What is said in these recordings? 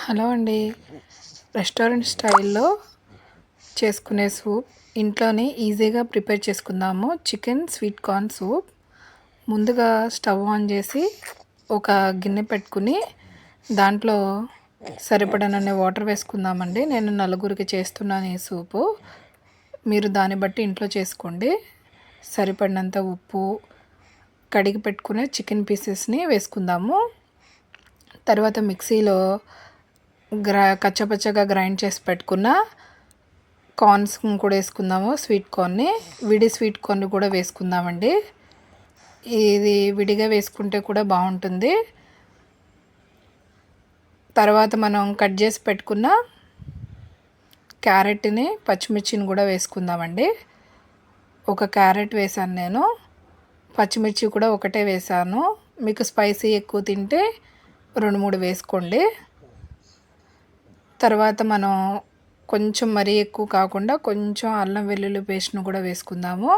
Hello అండి. Restaurant స్టైల్‌లో చేసుకునే సూప్ ఇంట్లోనే ఈజీగా ప్రిపేర్ చేసుకుందాము. Chicken sweet corn soup. ముందుగా స్టవ్ ఆన్ చేసి ఒక గిన్నె పెట్టుకుని దాంట్లో సరిపడనన్ని వాటర్ వేసుకుందామండి. నేను నలుగురికి చేస్తున్నాను ఈ సూపు. మీరు దాన్ని బట్టి ఇంట్లో చేసుకోండి. సరిపడినంత ఉప్పు, కడిగి పెట్టుకునే చికెన్ పీసెస్ని వేసుకుందాము. తర్వాత మిక్సీలో కచ్చపచ్చగా గ్రైండ్ చేసి పెట్టుకున్న కార్న్స్ కూడా వేసుకుందాము. స్వీట్ కార్న్ని, విడి స్వీట్ కార్న్ కూడా వేసుకుందామండి. ఇది విడిగా వేసుకుంటే కూడా బాగుంటుంది. తర్వాత మనం కట్ చేసి పెట్టుకున్న క్యారెట్ని, పచ్చిమిర్చిని కూడా వేసుకుందామండి. ఒక క్యారెట్ వేసాను నేను, పచ్చిమిర్చి కూడా ఒకటే వేసాను. మీకు స్పైసీ ఎక్కువ తింటే 2-3 వేసుకోండి. తర్వాత మనం కొంచెం మరీ ఎక్కువ కాకుండా కొంచెం అల్లం వెల్లుల్లి పేస్ట్ను కూడా వేసుకుందాము.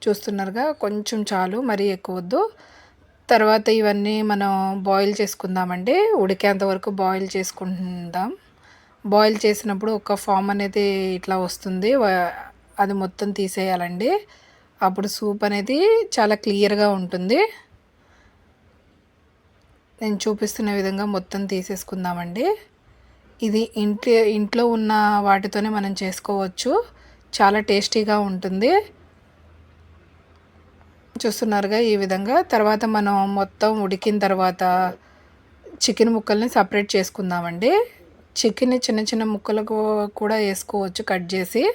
చూస్తున్నారుగా, కొంచెం చాలు, మరీ ఎక్కువ వద్దు. తర్వాత ఇవన్నీ మనం బాయిల్ చేసుకుందామండి. ఉడికేంత వరకు బాయిల్ చేసుకుందాం. బాయిల్ చేసినప్పుడు ఒక ఫామ్ అనేది ఇట్లా వస్తుంది, అది మొత్తం తీసేయాలండి. అప్పుడు సూప్ అనేది చాలా క్లియర్గా ఉంటుంది. నేను చూపిస్తున్న విధంగా మొత్తం తీసేసుకుందామండి. ఇది ఇంట్లో ఉన్న వాటితోనే మనం చేసుకోవచ్చు. చాలా టేస్టీగా ఉంటుంది. చూస్తున్నారుగా ఈ విధంగా. తర్వాత మనం మొత్తం ఉడికిన తర్వాత చికెన్ ముక్కల్ని సపరేట్ చేసుకుందామండి. చికెన్ని చిన్న చిన్న ముక్కలకు కూడా వేసుకోవచ్చు కట్ చేసి.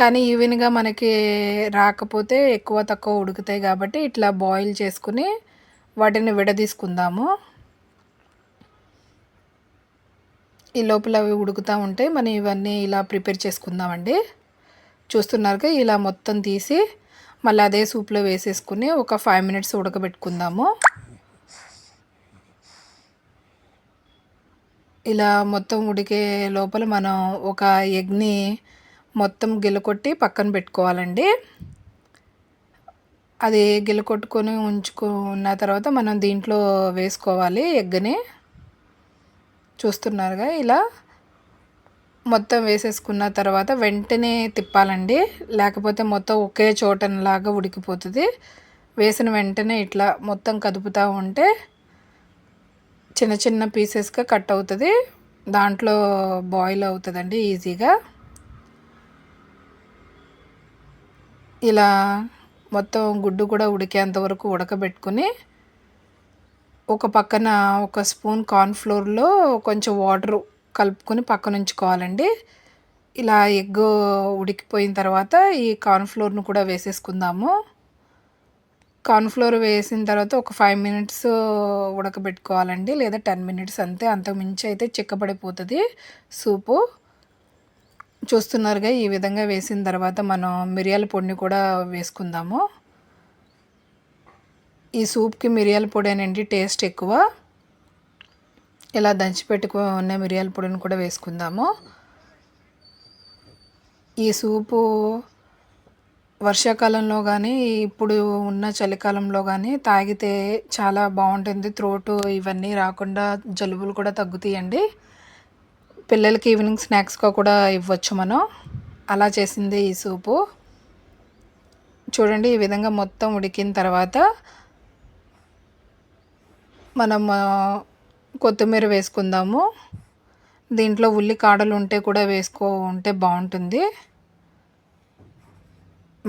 కానీ ఈవెన్గా మనకి రాకపోతే ఎక్కువ తక్కువ ఉడుకుతాయి కాబట్టి ఇట్లా బాయిల్ చేసుకుని వాటిని విడదీసుకుందాము. ఈ లోపల అవి ఉడుకుతూ ఉంటే మనం ఇవన్నీ ఇలా ప్రిపేర్ చేసుకుందామండి. చూస్తున్నారుగా, ఇలా మొత్తం తీసి మళ్ళీ అదే సూప్లో వేసేసుకుని ఒక 5 మినిట్స్ ఉడకబెట్టుకుందాము. ఇలా మొత్తం ఉడికే లోపల మనం ఒక ఎగ్ని మొత్తం గిలకొట్టి పక్కన పెట్టుకోవాలండి. అది గిలకొట్టుకొని ఉంచుకున్న తర్వాత మనం దీంట్లో వేసుకోవాలి ఎగ్ని. చూస్తున్నారుగా, ఇలా మొత్తం వేసేసుకున్న తర్వాత వెంటనే తిప్పాలండి, లేకపోతే మొత్తం ఒకే చోటలాగా ఉడికిపోతుంది. వేసిన వెంటనే ఇట్లా మొత్తం కదుపుతూ ఉంటే చిన్న చిన్న పీసెస్గా కట్ అవుతుంది. దాంట్లో బాయిల్ అవుతుందండి ఈజీగా. ఇలా మొత్తం గుడ్డు కూడా ఉడికేంత వరకు ఉడకబెట్టుకుని ఒక పక్కన ఒక స్పూన్ కార్న్ఫ్లోర్లో కొంచెం వాటర్ కలుపుకొని పక్కన ఉంచుకోవాలండి. ఇలా ఎగ్ ఉడికిపోయిన తర్వాత ఈ కార్న్ఫ్లోర్ను కూడా వేసేసుకుందాము. కార్న్ఫ్లోర్ వేసిన తర్వాత ఒక 5 మినిట్స్ ఉడకబెట్టుకోవాలండి, లేదా 10 మినిట్స్ అంతే. అంతకుమించి అయితే చిక్కబడిపోతుంది సూపు. చూస్తున్నారుగా, ఈ విధంగా వేసిన తర్వాత మనం మిరియాల పొడిని కూడా వేసుకుందాము. ఈ సూప్కి మిరియాల పొడేనండి టేస్ట్ ఎక్కువ. ఇలా దంచి పెట్టుకున్న మిరియాల పొడిని కూడా వేసుకుందాము. ఈ సూపు వర్షాకాలంలో కానీ ఇప్పుడు ఉన్న చలికాలంలో కానీ తాగితే చాలా బాగుంటుంది. త్రోటు ఇవన్నీ రాకుండా జలుబులు కూడా తగ్గుతాయండి. పిల్లలకి ఈవినింగ్ స్నాక్స్గా కూడా ఇవ్వచ్చు మనం. అలా చేసింది ఈ సూపు. చూడండి, ఈ విధంగా మొత్తం ఉడికిన తర్వాత మనం కొత్తిమీర వేసుకుందాము. దీంట్లో ఉల్లి కాడలు ఉంటే కూడా వేసుకుంటే బాగుంటుంది.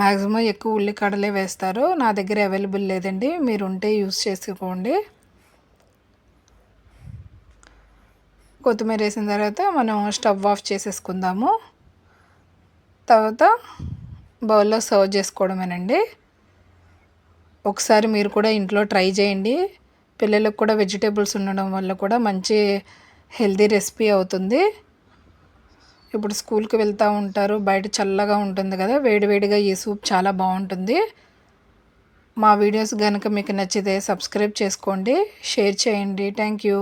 మ్యాక్సిమం ఎక్కువ ఉల్లి కాడలే వేస్తారు. నా దగ్గర అవైలబుల్ లేదండి, మీరు ఉంటే యూస్ చేసుకోండి. కొత్తిమీర వేసిన తర్వాత మనం స్టవ్ ఆఫ్ చేసేసుకుందాము. తర్వాత బౌల్లో సర్వ్ చేసుకోవడమేనండి. ఒకసారి మీరు కూడా ఇంట్లో ట్రై చేయండి. పిల్లలకు కూడా వెజిటేబుల్స్ ఉండడం వల్ల కూడా మంచి హెల్తీ రెసిపీ అవుతుంది. ఇప్పుడు స్కూల్కి వెళ్తూ ఉంటారు, బయట చల్లగా ఉంటుంది కదా, వేడివేడిగా ఈ సూప్ చాలా బాగుంటుంది. మా వీడియోస్ కనుక మీకు నచ్చితే సబ్స్క్రైబ్ చేసుకోండి, షేర్ చేయండి. Thank you.